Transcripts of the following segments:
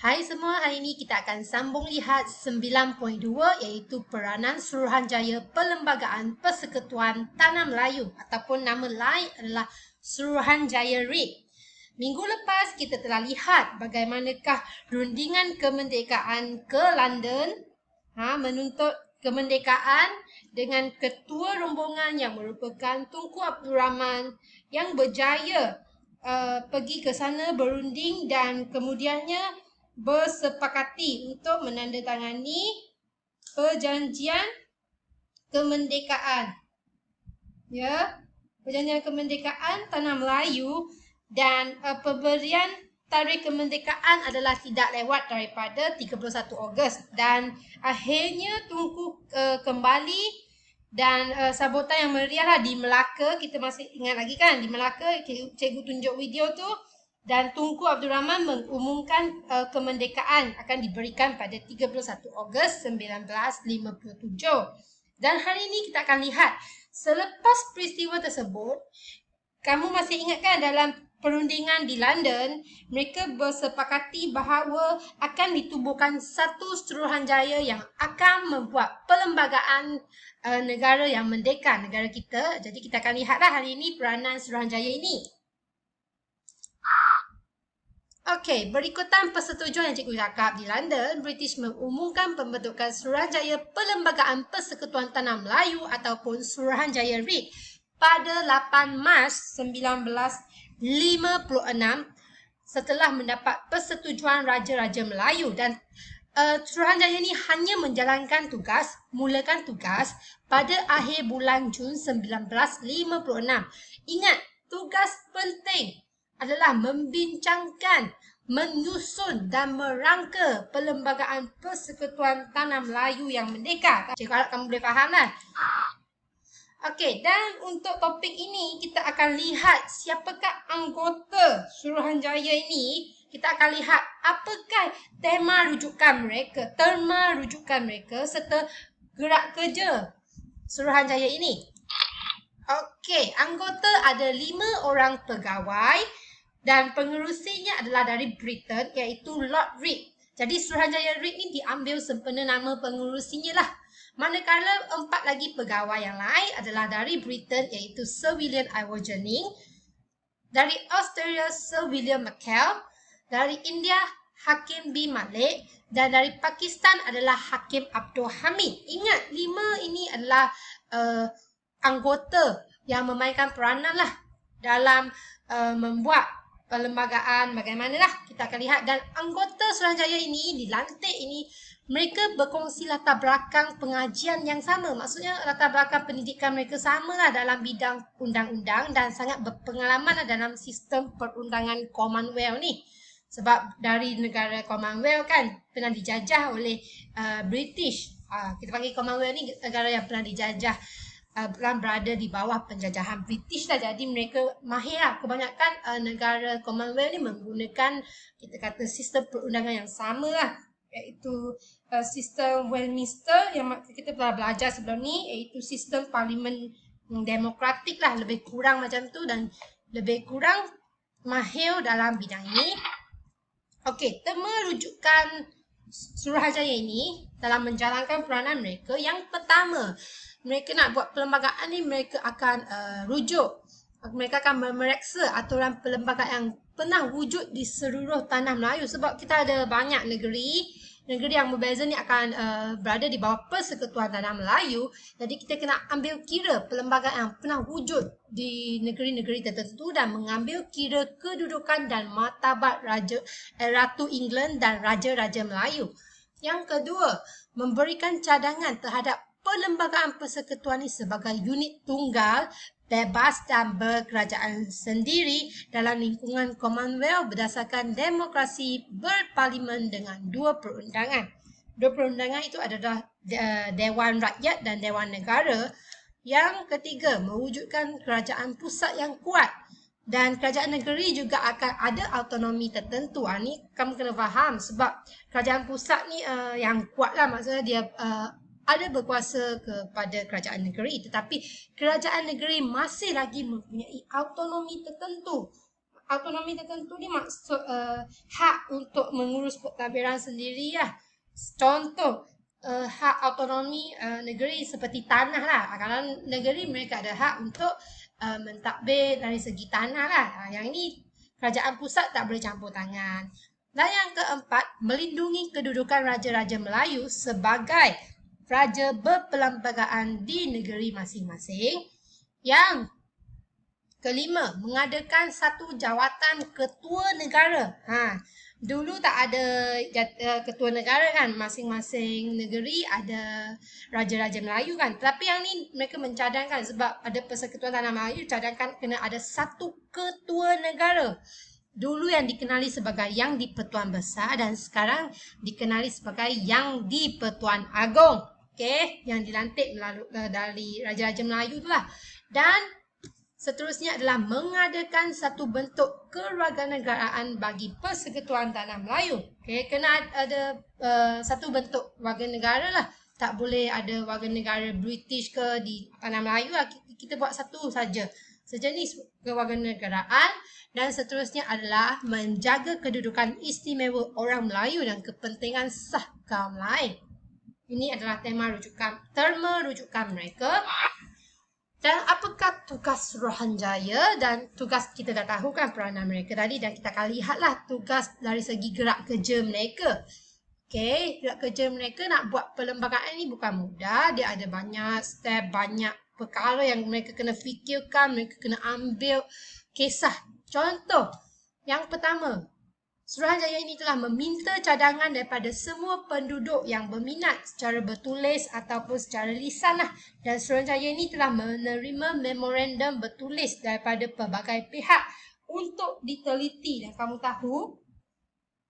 Hai semua, hari ini kita akan sambung lihat 9.2 iaitu peranan Suruhanjaya Perlembagaan Persekutuan Tanah Melayu ataupun nama lain adalah Suruhanjaya RIP. Minggu lepas kita telah lihat bagaimanakah rundingan kemerdekaan ke London menuntut kemerdekaan dengan ketua rombongan yang merupakan Tunku Abdul Rahman yang berjaya pergi ke sana berunding dan kemudiannya bersepakati untuk menandatangani perjanjian kemerdekaan. Perjanjian kemerdekaan Tanah Melayu dan pemberian tarikh kemerdekaan adalah tidak lewat daripada 31 Ogos dan akhirnya Tunku kembali dan sambutan yang meriah lah di Melaka. Kita masih ingat lagi kan, di Melaka cikgu tunjuk video tu dan Tunku Abdul Rahman mengumumkan kemerdekaan akan diberikan pada 31 Ogos 1957. Dan hari ini kita akan lihat selepas peristiwa tersebut, kamu masih ingat kan dalam perundingan di London, mereka bersepakati bahawa akan ditubuhkan satu Suruhanjaya yang akan membuat perlembagaan negara yang merdeka, negara kita. Jadi kita akan lihatlah hari ini peranan Suruhanjaya ini. Okey, berikutan persetujuan yang cikgu cakap di London, British mengumumkan pembentukan Suruhanjaya Perlembagaan Persekutuan Tanah Melayu ataupun Suruhanjaya RIP pada 8 Mac 1956 setelah mendapat persetujuan Raja-Raja Melayu dan Suruhanjaya ini hanya mulakan tugas pada akhir bulan Jun 1956. Ingat, tugas penting adalah membincangkan, menyusun dan merangka Perlembagaan Persekutuan Tanah Melayu yang merdeka. Cikgu harap kamu boleh faham lah. Okey, dan untuk topik ini kita akan lihat siapakah anggota Suruhanjaya ini. Kita akan lihat apakah terma rujukan mereka serta gerak kerja Suruhanjaya ini. Okey, anggota ada 5 orang pegawai dan pengerusinya adalah dari Britain iaitu Lord Reed. Jadi Suruhanjaya Reed ni diambil sempena nama pengerusinya lah. Manakala 4 lagi pegawai yang lain adalah dari Britain iaitu Sir William Ivor Jennings, dari Australia Sir William McKell, dari India Hakim B. Malik dan dari Pakistan adalah Hakim Abdul Hamid. Ingat, 5 ini adalah anggota yang memainkan peranan lah dalam membuat perlembagaan bagaimanalah kita akan lihat. Dan anggota Suruhanjaya ini dilantik ini mereka berkongsi latar belakang pengajian yang sama. Maksudnya latar belakang pendidikan mereka samalah dalam bidang undang-undang dan sangat berpengalaman dalam sistem perundangan Commonwealth ni. Sebab dari negara Commonwealth kan pernah dijajah oleh British. Kita panggil Commonwealth ni negara yang pernah dijajah, berada di bawah penjajahan British lah. Jadi mereka mahir lah. Kebanyakan negara Commonwealth ni menggunakan, kita kata, sistem perundangan yang sama lah, iaitu sistem Westminster yang kita telah belajar sebelum ni, iaitu sistem parlimen demokratik lah, lebih kurang macam tu dan lebih kurang mahir dalam bidang ini. Okey, tema rujukan Suruhanjaya ini dalam menjalankan peranan mereka, yang pertama, mereka nak buat perlembagaan ni, mereka akan mereka akan memeriksa aturan perlembagaan yang pernah wujud di seluruh tanah Melayu. Sebab kita ada banyak negeri yang berbeza ni akan berada di bawah Persekutuan Tanah Melayu. Jadi kita kena ambil kira perlembagaan yang pernah wujud di negeri-negeri tertentu dan mengambil kira kedudukan dan martabat Ratu England dan Raja-Raja Melayu. Yang kedua, memberikan cadangan terhadap perlembagaan persekutuan ini sebagai unit tunggal, bebas dan berkerajaan sendiri dalam lingkungan Commonwealth berdasarkan demokrasi berparlimen dengan 2 perundangan. 2 perundangan itu adalah Dewan Rakyat dan Dewan Negara. Yang ketiga, mewujudkan kerajaan pusat yang kuat dan kerajaan negeri juga akan ada autonomi tertentu. Ni kamu kena faham sebab kerajaan pusat ni yang kuat lah, maksudnya dia ada berkuasa kepada kerajaan negeri, tetapi kerajaan negeri masih lagi mempunyai autonomi tertentu. autonomi tertentu ni maksud hak untuk mengurus pentadbiran sendiri lah. Contoh, hak autonomi negeri seperti tanah lah. Kalau negeri mereka ada hak untuk mentadbir dari segi tanah lah. Yang ini kerajaan pusat tak boleh campur tangan. Dan yang keempat, melindungi kedudukan Raja-Raja Melayu sebagai raja berperlembagaan di negeri masing-masing. Yang kelima, mengadakan satu jawatan ketua negara. Dulu tak ada ketua negara kan, masing-masing negeri ada Raja-Raja Melayu kan. Tapi yang ni mereka mencadangkan sebab ada Persekutuan Tanah Melayu, cadangkan kena ada satu ketua negara. Dulu yang dikenali sebagai Yang di-Pertuan Besar dan sekarang dikenali sebagai Yang di-Pertuan Agong. Okey, yang dilantik melalui dari Raja-Raja Melayu tu lah. Dan seterusnya adalah mengadakan satu bentuk kewarganegaraan bagi Persekutuan Tanah Melayu. Okay, kena ada satu bentuk warganegara lah. Tak boleh ada warganegara British ke di Tanah Melayu lah. Kita buat satu saja. Sejenis kewarganegaraan. Dan seterusnya adalah menjaga kedudukan istimewa orang Melayu dan kepentingan sah kaum lain. Ini adalah terma rujukan mereka. Dan apakah tugas Suruhanjaya? Dan tugas kita dah tahu kan peranan mereka tadi, dan kita akan lihatlah tugas dari segi gerak kerja mereka. Okey, gerak kerja mereka nak buat perlembagaan ni bukan mudah. Dia ada banyak step, banyak perkara yang mereka kena fikirkan, mereka kena ambil kisah. Contoh, yang pertama, Suruhanjaya ini telah meminta cadangan daripada semua penduduk yang berminat secara bertulis ataupun secara lisan lah. Dan Suruhanjaya ini telah menerima memorandum bertulis daripada pelbagai pihak untuk diteliti. Dan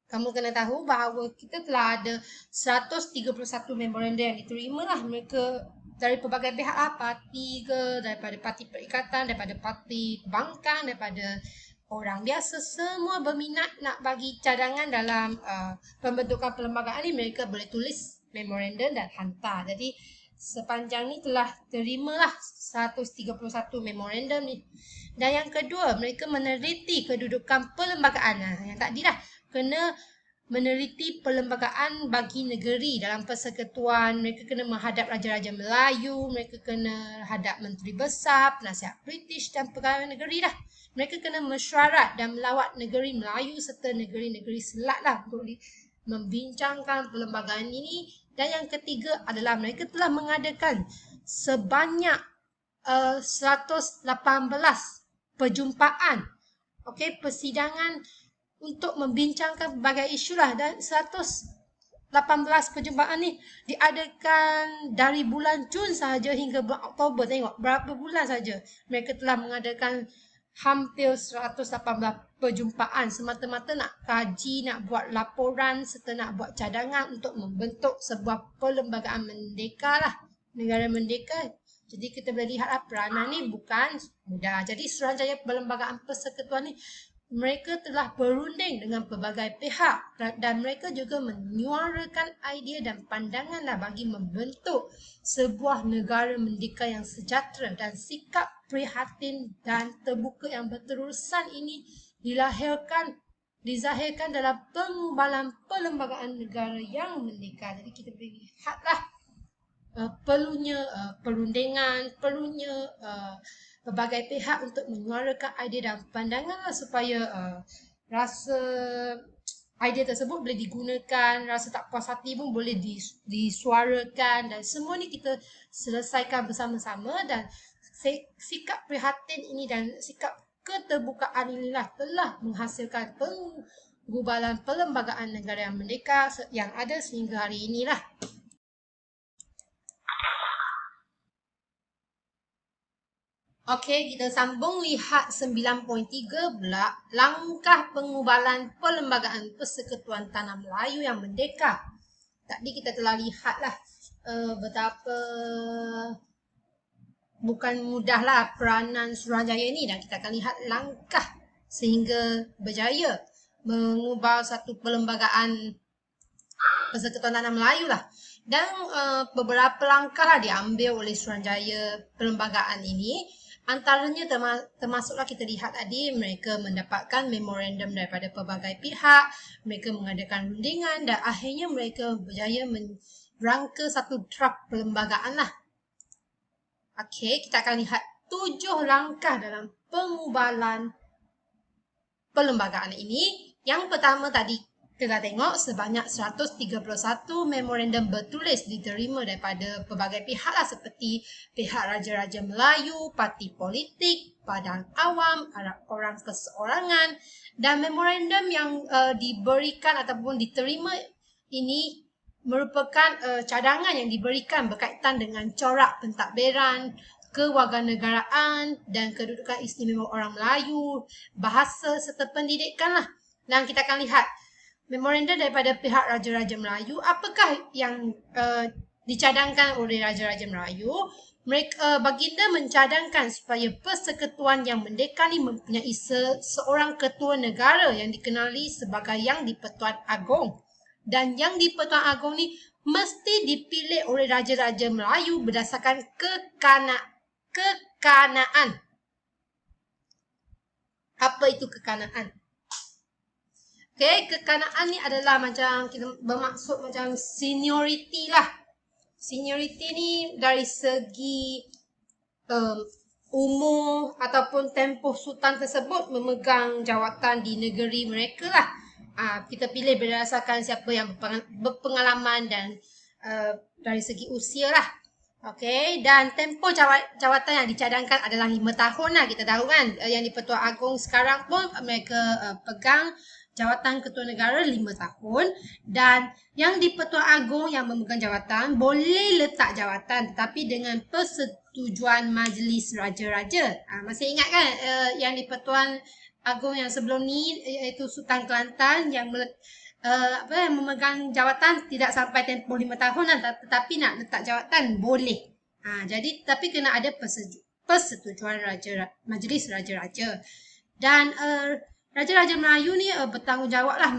kamu kena tahu bahawa kita telah ada 131 memorandum yang diterima lah mereka dari pelbagai pihak lah. Parti ke, daripada parti perikatan, daripada parti pembangkang, daripada orang biasa, semua berminat nak bagi cadangan dalam pembentukan perlembagaan ni. Mereka boleh tulis memorandum dan hantar. Jadi sepanjang ni telah terimalah 131 memorandum ni. Dan yang kedua, mereka meneliti kedudukan perlembagaan. Yang tadi lah, kena meneliti perlembagaan bagi negeri dalam persekutuan. Mereka kena menghadap Raja-Raja Melayu, mereka kena hadap Menteri Besar, penasihat British dan pegawai negeri lah. Mereka kena mesyuarat dan melawat negeri Melayu serta negeri-negeri Selat lah untuk membincangkan perlembagaan ini. Dan yang ketiga adalah mereka telah mengadakan sebanyak 118 perjumpaan, persidangan untuk membincangkan berbagai isu lah. Dan 118 perjumpaan ni diadakan dari bulan Jun sahaja hingga bulan Oktober. Tengok berapa bulan saja mereka telah mengadakan hampir 118 perjumpaan semata-mata nak kaji, nak buat laporan serta nak buat cadangan untuk membentuk sebuah perlembagaan merdeka lah, negara merdeka. Jadi kita boleh lihatlah peranan ni bukan mudah. Jadi Suruhanjaya Perlembagaan Persekutuan ni mereka telah berunding dengan pelbagai pihak dan mereka juga menyuarakan idea dan pandangan lah bagi membentuk sebuah negara merdeka yang sejahtera. Dan sikap prihatin dan terbuka yang berterusan ini dizahirkan dalam pengubalan perlembagaan negara yang merdeka. Jadi kita boleh lihatlah perlunya perundingan, perlunya berbagai pihak untuk menyuarakan idea dan pandangan lah, supaya rasa idea tersebut boleh digunakan, rasa tak puas hati pun boleh disuarakan, dan semua ni kita selesaikan bersama-sama. Dan sikap prihatin ini dan sikap keterbukaan inilah telah menghasilkan pengubalan perlembagaan negara yang merdeka yang ada sehingga hari inilah. Okey, kita sambung lihat 9.3 pula, langkah pengubalan perlembagaan Persekutuan Tanah Melayu yang merdeka. Tadi kita telah lihatlah betapa bukan mudahlah peranan Suruhanjaya ini, dan kita akan lihat langkah sehingga berjaya mengubah satu perlembagaan Persekutuan Tanah Melayu lah. Dan beberapa langkah lah diambil oleh Suruhanjaya perlembagaan ini. Antaranya termasuklah kita lihat tadi, mereka mendapatkan memorandum daripada pelbagai pihak, mereka mengadakan rundingan dan akhirnya mereka berjaya merangka satu draft perlembagaan lah. Okey, kita akan lihat 7 langkah dalam pengubalan perlembagaan ini. Yang pertama tadi kita tengok sebanyak 131 memorandum bertulis diterima daripada pelbagai pihak lah, seperti pihak Raja-Raja Melayu, parti politik, badan awam, orang perseorangan, dan memorandum yang diberikan ataupun diterima ini merupakan cadangan yang diberikan berkaitan dengan corak pentadbiran, kewarganegaraan dan kedudukan istimewa orang Melayu, bahasa serta pendidikan lah. Dan kita akan lihat memorandum daripada pihak Raja-Raja Melayu, apakah yang dicadangkan oleh Raja-Raja Melayu. Mereka baginda mencadangkan supaya Persekutuan Yang Merdeka ni mempunyai seorang ketua negara yang dikenali sebagai Yang di-Pertuan Agong. Dan Yang di-Pertuan Agong ni mesti dipilih oleh Raja-Raja Melayu berdasarkan kekanaan. Apa itu kekanaan? Okay, kekanaan ni adalah macam kita bermaksud macam seniority lah. Seniority ni dari segi umur ataupun tempoh sultan tersebut memegang jawatan di negeri mereka lah. Kita pilih berdasarkan siapa yang berpengalaman dan dari segi usia lah. Okey, dan tempoh jawatan yang dicadangkan adalah 5 tahun lah. Kita tahu kan, yang di-Pertuan Agong sekarang pun mereka pegang jawatan ketua negara 5 tahun, dan yang di-Pertuan Agong yang memegang jawatan boleh letak jawatan tetapi dengan persetujuan Majlis Raja-Raja. Masih ingat kan yang di-Pertuan Agong yang sebelum ni, iaitu Sultan Kelantan yang memegang jawatan tidak sampai tempoh 5 tahun lah, tetapi nak letak jawatan boleh. Jadi tapi kena ada persetujuan Majlis Raja-Raja. Dan Raja-Raja Melayu ni bertanggungjawab lah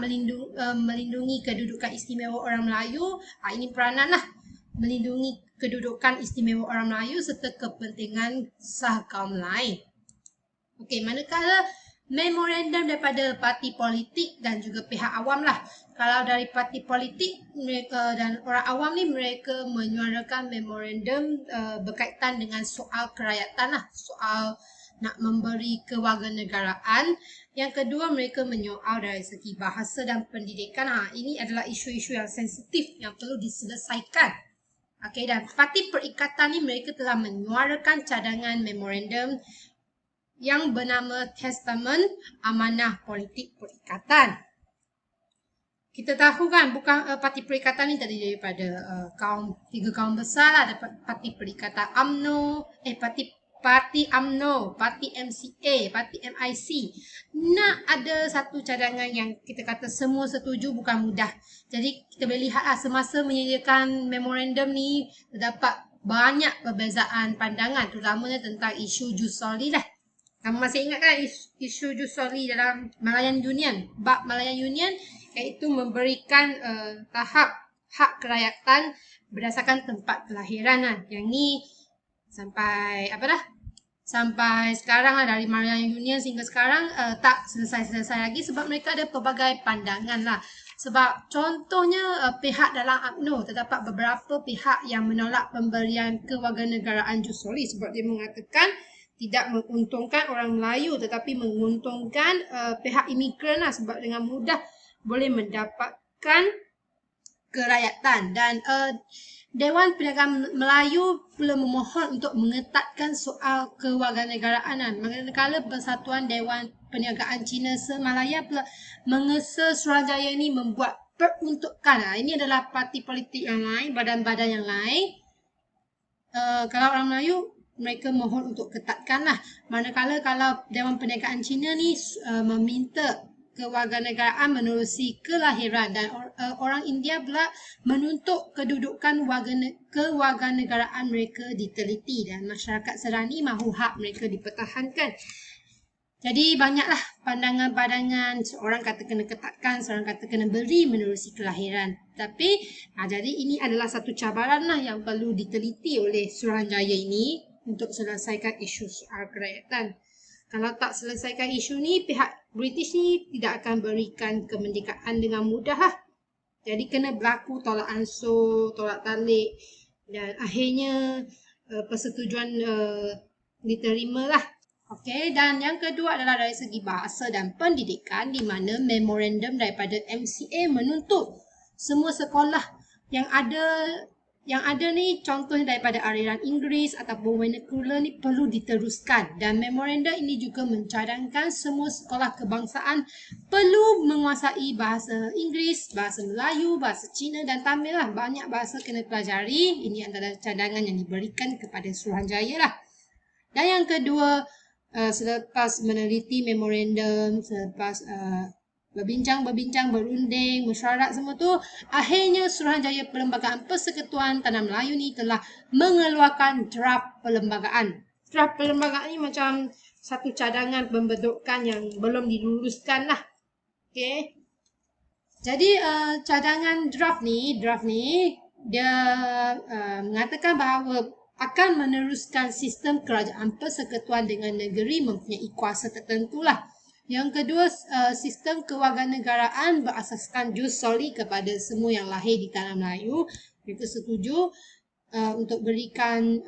melindungi kedudukan istimewa orang Melayu. Ini peranan lah, melindungi kedudukan istimewa orang Melayu serta kepentingan sah kaum lain. Okey, manakala memorandum daripada parti politik dan juga pihak awam lah. Kalau dari parti politik mereka dan orang awam ni, mereka menyuarakan memorandum berkaitan dengan soal kerakyatan lah, soal nak memberi kewarganegaraan. Yang kedua, mereka menyoal dari segi bahasa dan pendidikan. Ini adalah isu-isu yang sensitif yang perlu diselesaikan. Okey, dan parti perikatan ni mereka telah menyuarakan cadangan memorandum yang bernama Testament Amanah Politik Perikatan. Kita tahu kan, bukan parti perikatan ni terdiri daripada tiga kaum besar lah. Ada parti perikatan UMNO, Parti UMNO, Parti MCA, Parti MIC. Nak ada satu cadangan yang kita kata semua setuju bukan mudah. Jadi kita boleh lihatlah semasa menyediakan memorandum ni terdapat banyak perbezaan pandangan, terutamanya tentang isu jus soli lah. Kamu masih ingat kan isu jus soli dalam Malayan Union? Bab Malayan Union iaitu memberikan tahap hak kerakyatan berdasarkan tempat kelahiran lah. Yang ni sampai sampai sekarang lah, dari Malayan Union sehingga sekarang tak selesai-selesai lagi sebab mereka ada pelbagai pandangan lah. Sebab contohnya pihak dalam UMNO, terdapat beberapa pihak yang menolak pemberian kewarganegaraan jus soli sebab dia mengatakan tidak menguntungkan orang Melayu tetapi menguntungkan pihak imigran lah, sebab dengan mudah boleh mendapatkan kerakyatan. Dan Dewan Perniagaan Melayu pula memohon untuk mengetatkan soal kewarganegaraan. Manakala Persatuan Dewan Perniagaan Cina Semalaya pula mengesa Suruhanjaya ini membuat peruntukan. Ini adalah parti politik yang lain, badan-badan yang lain. Kalau orang Melayu, mereka mohon untuk ketatkanlah. Manakala kalau Dewan Perniagaan Cina ni meminta kewarganegaraan menerusi kelahiran, dan orang India pula menuntut kedudukan kewarganegaraan mereka diteliti dan masyarakat Serani mahu hak mereka dipertahankan. Jadi banyaklah pandangan-pandangan, seorang kata kena ketatkan, seorang kata kena beri menerusi kelahiran. Tapi jadi ini adalah satu cabaran lah yang perlu diteliti oleh Suruhanjaya ini. untuk selesaikan isu soal kerakyatan. Kalau tak selesaikan isu ni, pihak British ni tidak akan berikan kemerdekaan dengan mudah lah. Jadi kena berlaku tolak ansur, tolak talik dan akhirnya persetujuan diterima lah. Okey, dan yang kedua adalah dari segi bahasa dan pendidikan, di mana memorandum daripada MCA menuntut semua sekolah yang ada ni, contohnya daripada aliran Inggeris ataupun vernacular ni perlu diteruskan, dan memorandum ini juga mencadangkan semua sekolah kebangsaan perlu menguasai bahasa Inggeris, bahasa Melayu, bahasa Cina dan Tamil lah. Banyak bahasa kena pelajari. Ini adalah cadangan yang diberikan kepada Suruhanjaya lah. Dan yang kedua, selepas meneliti memorandum, selepas berbincang, berunding, mesyuarat semua tu, akhirnya Suruhanjaya Perlembagaan Persekutuan Tanah Melayu ni telah mengeluarkan draft perlembagaan. Draft perlembagaan ni macam satu cadangan pembentukan yang belum diluluskan lah. Okay. Jadi cadangan draft ni dia mengatakan bahawa akan meneruskan sistem kerajaan persekutuan dengan negeri mempunyai kuasa tertentu lah. Yang kedua, sistem kewarganegaraan berasaskan jus soli kepada semua yang lahir di Tanah Melayu. Mereka setuju untuk berikan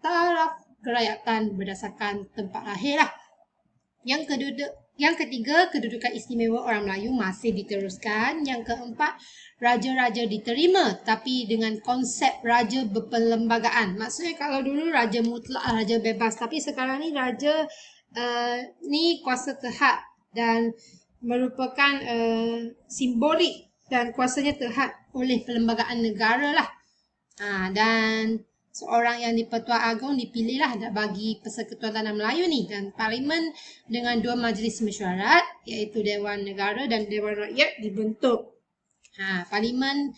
taraf kerakyatan berdasarkan tempat lahir lah. Yang ketiga, kedudukan istimewa orang Melayu masih diteruskan. Yang keempat, raja-raja diterima tapi dengan konsep raja berperlembagaan. Maksudnya kalau dulu raja mutlak, raja bebas, tapi sekarang ni raja ni kuasa terhad dan merupakan simbolik, dan kuasanya terhad oleh perlembagaan negara lah. Dan seorang yang di-Pertuan Agong dipilihlah bagi Persekutuan Tanah Melayu ni, dan parlimen dengan dua majlis mesyuarat iaitu Dewan Negara dan Dewan Rakyat dibentuk. Parlimen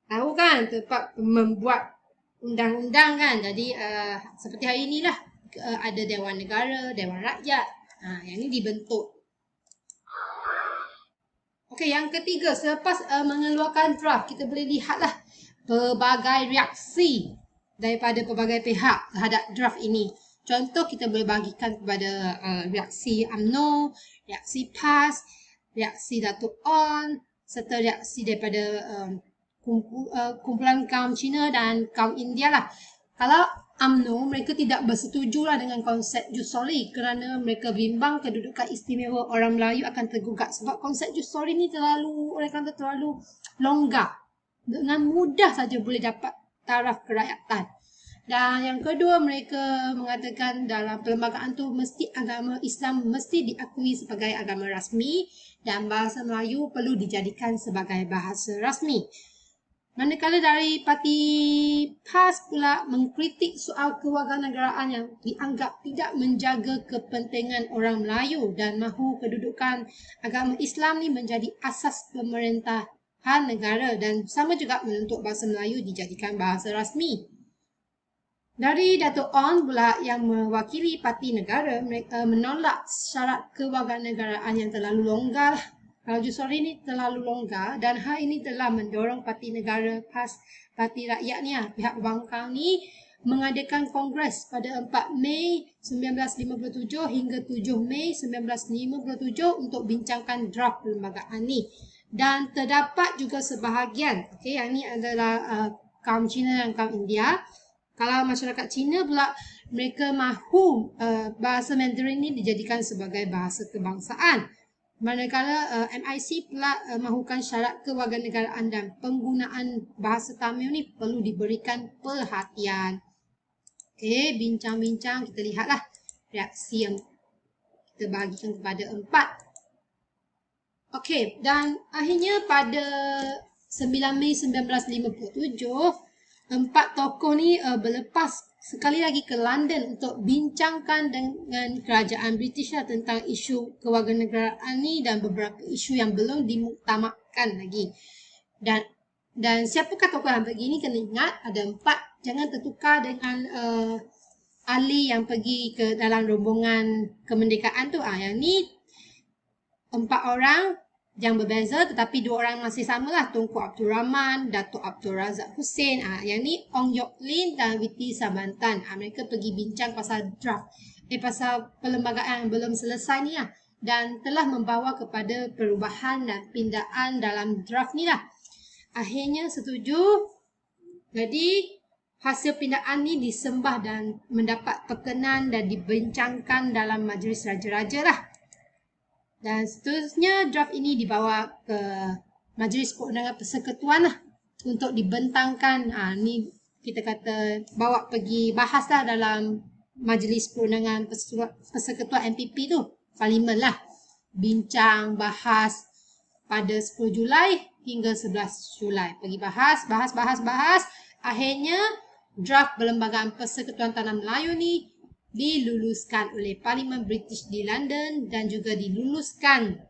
tahu kan tempat membuat undang-undang kan. Jadi seperti hari inilah ada Dewan Negara, Dewan Rakyat. Yang ni dibentuk. Okey, yang ketiga, selepas mengeluarkan draft, kita boleh lihatlah pelbagai reaksi daripada pelbagai pihak terhadap draft ini. Contoh, kita boleh bagikan kepada reaksi UMNO, reaksi PAS, reaksi Datuk On, serta reaksi daripada kumpulan kaum Cina dan kaum India lah. Kalau UMNO, mereka tidak bersetuju lah dengan konsep jus soli kerana mereka bimbang kedudukan istimewa orang Melayu akan tergugat sebab konsep jus soli ni terlalu longgar. Dengan mudah saja boleh dapat taraf kerakyatan. Dan yang kedua, mereka mengatakan dalam perlembagaan tu mesti agama Islam mesti diakui sebagai agama rasmi dan bahasa Melayu perlu dijadikan sebagai bahasa rasmi. Manakala dari parti PAS pula mengkritik soal kewarganegaraan yang dianggap tidak menjaga kepentingan orang Melayu dan mahu kedudukan agama Islam ni menjadi asas pemerintahan negara, dan sama juga menuntut bahasa Melayu dijadikan bahasa rasmi. Dari Datuk On pula yang mewakili parti negara, mereka menolak syarat kewarganegaraan yang terlalu longgar. Kalau jus soli ni terlalu longgar, dan hal ini telah mendorong parti negara PAS, parti rakyat ni pihak pembangkang ni mengadakan kongres pada 4 Mei 1957 hingga 7 Mei 1957 untuk bincangkan draft perlembagaan ni. Dan terdapat juga sebahagian, yang ni adalah kaum Cina dan kaum India. Kalau masyarakat Cina pula, mereka mahu bahasa Mandarin ni dijadikan sebagai bahasa kebangsaan. Manakala MIC pula mahukan syarat kewarganegaraan dan penggunaan bahasa Tamil ni perlu diberikan perhatian. Okey, bincang-bincang, kita lihatlah reaksi yang kita bagikan kepada 4. Okey, dan akhirnya pada 9 Mei 1957, 4 tokoh ni berlepas sekali lagi ke London untuk bincangkan dengan kerajaan British tentang isu kewarganegaraan ni dan beberapa isu yang belum dimuktamadkan lagi. Dan siapakah tokoh yang pergi ni? Kena ingat ada 4. Jangan tertukar dengan ahli yang pergi ke dalam rombongan kemerdekaan tu. Yang ni 4 orang yang berbeza, tetapi dua orang masih samalah, Tunku Abdul Rahman, Datuk Abdul Razak Hussein. Yang ni Ong Yok Lin dan Witi Sabantan. Mereka pergi bincang pasal draft, pasal perlembagaan yang belum selesai ni lah, dan telah membawa kepada perubahan dan pindaan dalam draft ni lah. Akhirnya setuju. Jadi hasil pindaan ni disembah dan mendapat perkenan dan dibincangkan dalam Majlis Raja-Raja lah. Dan seterusnya draft ini dibawa ke Majlis Perundangan Persekutuan lah untuk dibentangkan. Ni kita kata bawa pergi bahas lah dalam Majlis Perundangan Persekutuan MPP tu, Parlimen lah. Bincang, bahas pada 10 Julai hingga 11 Julai. Pergi bahas. Akhirnya draft Perlembagaan Persekutuan Tanah Melayu ni diluluskan oleh Parlimen British di London dan juga diluluskan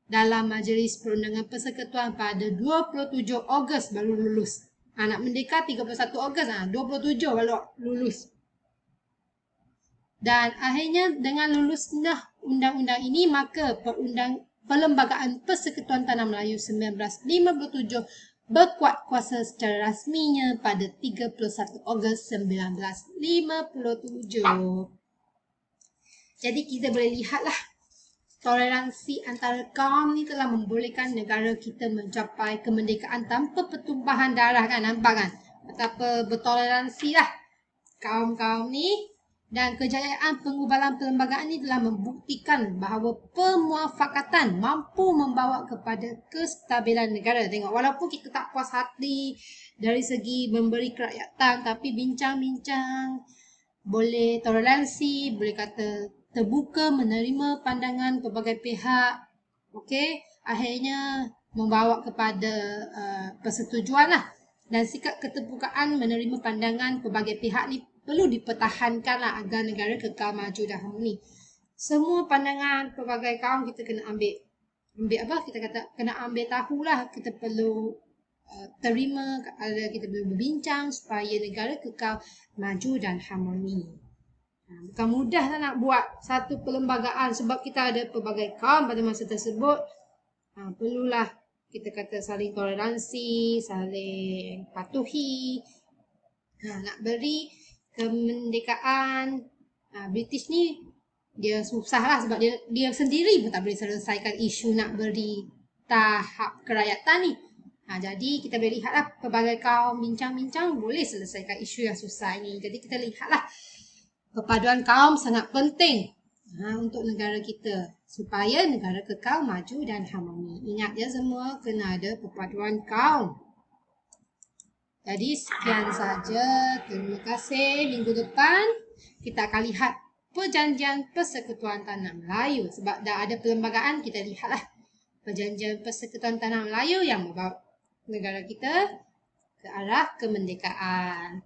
dalam Majlis Perundangan Persekutuan pada 27 Ogos baru lulus. Nak merdeka 31 Ogos, 27 baru lulus. Dan akhirnya dengan lulusnya undang-undang ini, maka Perlembagaan Persekutuan Tanah Melayu 1957 berkuat kuasa secara rasminya pada 31 Ogos 1957. Jadi kita boleh lihatlah, toleransi antara kaum ni telah membolehkan negara kita mencapai kemerdekaan tanpa pertumpahan darah kan. Nampak kan betapa bertoleransi lah kaum-kaum ni. Dan kejayaan pengubalan perlembagaan ini telah membuktikan bahawa pemuafakatan mampu membawa kepada kestabilan negara. Tengok, walaupun kita tak puas hati dari segi memberi kerakyatan, tapi bincang-bincang, boleh toleransi, boleh kata terbuka menerima pandangan pelbagai pihak. Okey, akhirnya membawa kepada persetujuan lah. Dan sikap keterbukaan menerima pandangan pelbagai pihak ni perlu dipertahankanlah agar negara kekal maju dan harmoni. Semua pandangan pelbagai kaum kita kena ambil kita kata kena ambil tahulah. Kita perlu terima, kita perlu berbincang supaya negara kekal maju dan harmoni. Bukan mudah lah nak buat satu perlembagaan sebab kita ada pelbagai kaum pada masa tersebut. Perlulah kita kata saling toleransi, saling patuhi. Nak beri kemerdekaan British ni dia susah lah sebab dia sendiri pun tak boleh selesaikan isu nak beri tahap kerakyatan ni. Jadi kita boleh lihatlah pelbagai kaum bincang-bincang boleh selesaikan isu yang susah ni. Jadi kita lihatlah perpaduan kaum sangat penting untuk negara kita supaya negara kekal maju dan harmoni. Ingat ya semua, kena ada perpaduan kaum. Jadi sekian saja. Terima kasih. Minggu depan kita akan lihat Perjanjian Persekutuan Tanah Melayu. Sebab dah ada perlembagaan, kita lihatlah Perjanjian Persekutuan Tanah Melayu yang membawa negara kita ke arah kemerdekaan.